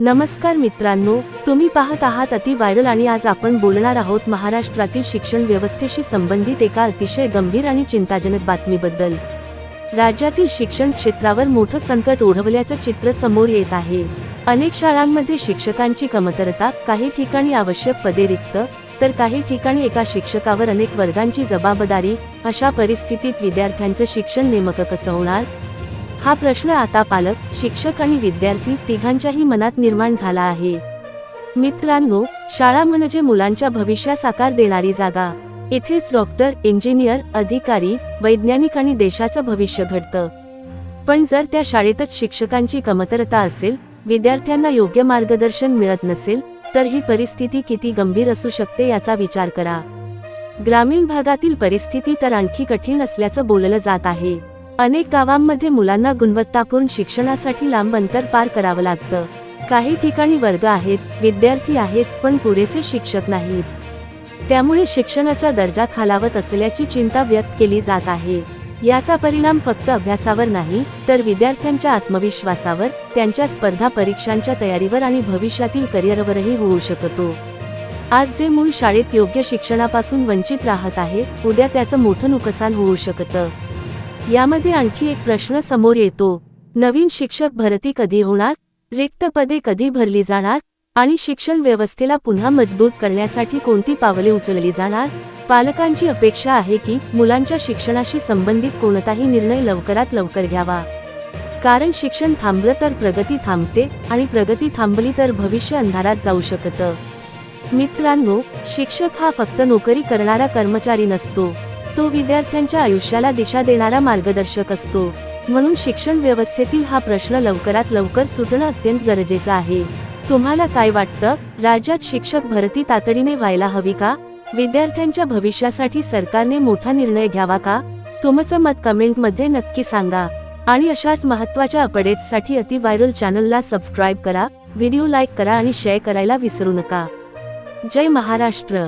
नमस्कार मित्रांनो, तुम्ही पाहत आहात अति व्हायरल आणि आज आपण बोलणार आहोत महाराष्ट्रातील शिक्षण व्यवस्थेशी संबंधित एका अतिशय गंभीर आणि चिंताजनक बातमीबद्दल। राज्यातील शिक्षण क्षेत्रावर मोठं संकट ओढवल्याचं चित्र समोर येत आहे। अनेक शाळांमध्ये शिक्षकांची कमतरता, काही ठिकाणी आवश्यक पदे रिक्त, तर काही ठिकाणी एका शिक्षकावर अनेक वर्गांची जबाबदारी। अशा परिस्थितीत विद्यार्थ्यांचं शिक्षण नेमकं कसं होणार, हा प्रश्न आता पालक, शिक्षक आणि विद्यार्थी तिघांच्याही मनात निर्माण झाला आहे। मित्रांनो, शाळा म्हणजे मुलांच्या भविष्यास आकार देणारी जागा। इथेच डॉक्टर, इंजिनियर, अधिकारी, वैज्ञानिक आणि देशाचं भविष्य घडतं। पण जर त्या शाळेतच शिक्षकांची कमतरता असेल, विद्यार्थ्यांना योग्य मार्गदर्शन मिळत नसेल, तर ही परिस्थिती किती गंभीर असू शकते याचा विचार करा। ग्रामीण भागातील परिस्थिती तर आणखी कठीण असल्याचं बोललं जात आहे। अनेक गावांमध्ये मुलांना गुणवत्तापूर्ण शिक्षणासाठी लांब अंतर पार करावं लागतं। काही ठिकाणी वर्ग आहेत, विद्यार्थी आहेत, पण पुरेसे शिक्षक नाहीत। त्यामुळे शिक्षणाचा दर्जा खालावत असल्याची चिंता व्यक्त केली जात आहे। याचा परिणाम फक्त अभ्यासावर नाही, तर विद्यार्थ्यांच्या आत्मविश्वासावर, त्यांच्या स्पर्धा परीक्षांच्या तयारीवर आणि भविष्यातील करिअरवरही होऊ शकतो। आज जे मूल शाळेत योग्य शिक्षणापासून वंचित राहत आहे, उद्या त्याचं मोठं नुकसान होऊ शकतं। यामध्ये आणखी एक प्रश्न समोर येतो, नवीन शिक्षक भरती कधी होणार, रिक्त पदे कधी भरली जाणार आणि शिक्षण व्यवस्थेला पुन्हा मजबूत करण्यासाठी कोणती पावले उचलली जाणार। पालकांची अपेक्षा आहे की मुलांच्या शिक्षणाशी संबंधित कोणताही निर्णय लवकरात लवकर घ्यावा, कारण शिक्षण थांबलं तर प्रगती थांबते आणि प्रगती थांबली तर भविष्य अंधारात जाऊ शकतं। मित्रांनो, शिक्षक हा फक्त नोकरी करणारा कर्मचारी नसतो, तो विद्यार्थ्यांच्या आयुष्याला दिशा देणारा मार्गदर्शक असतो। म्हणून शिक्षण व्यवस्थेतील हा प्रश्न लवकरात लवकर सुटणं अत्यंत गरजेचं आहे। तुम्हाला काय वाटतं, राज्यात शिक्षक भरती तातडीने व्हायला हवी का? विद्यार्थ्यांच्या भविष्यासाठी सरकारने मोठा निर्णय घ्यावा का? तुमचं मत कमेंटमध्ये नक्की सांगा आणि अशाच महत्त्वाच्या अपडेट्ससाठी अति व्हायरल चॅनलला सबस्क्राईब करा, व्हिडिओ लाईक करा आणि शेअर करायला विसरू नका। जय महाराष्ट्र।